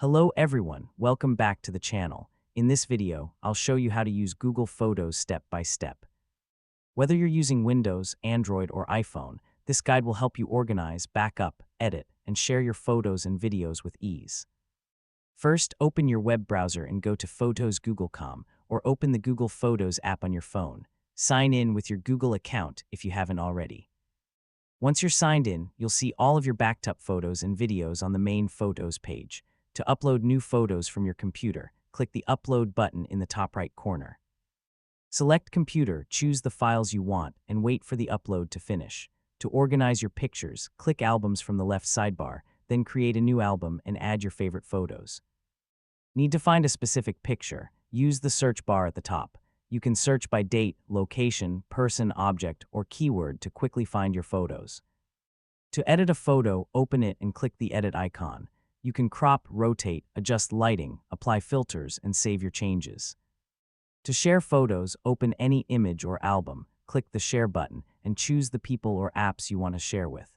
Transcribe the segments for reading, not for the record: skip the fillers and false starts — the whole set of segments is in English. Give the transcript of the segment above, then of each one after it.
Hello everyone, welcome back to the channel. In this video, I'll show you how to use Google Photos step by step. Whether you're using Windows, Android, or iPhone, this guide will help you organize, backup, edit, and share your photos and videos with ease. First, open your web browser and go to Photos Google.com or open the Google Photos app on your phone. Sign in with your Google account if you haven't already. Once you're signed in, you'll see all of your backed up photos and videos on the main Photos page. To upload new photos from your computer, click the Upload button in the top right corner. Select Computer, choose the files you want, and wait for the upload to finish. To organize your pictures, click Albums from the left sidebar, then create a new album and add your favorite photos. Need to find a specific picture? Use the search bar at the top. You can search by date, location, person, object, or keyword to quickly find your photos. To edit a photo, open it and click the Edit icon. You can crop, rotate, adjust lighting, apply filters, and save your changes. To share photos, open any image or album, click the Share button, and choose the people or apps you want to share with.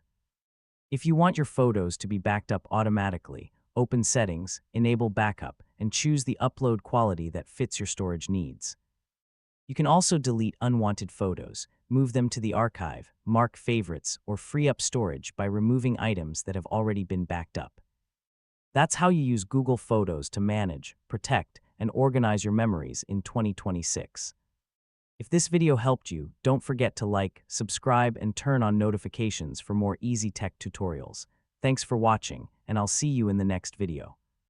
If you want your photos to be backed up automatically, open Settings, enable Backup, and choose the upload quality that fits your storage needs. You can also delete unwanted photos, move them to the archive, mark favorites, or free up storage by removing items that have already been backed up. That's how you use Google Photos to manage, protect, and organize your memories in 2026. If this video helped you, don't forget to like, subscribe, and turn on notifications for more easy tech tutorials. Thanks for watching, and I'll see you in the next video.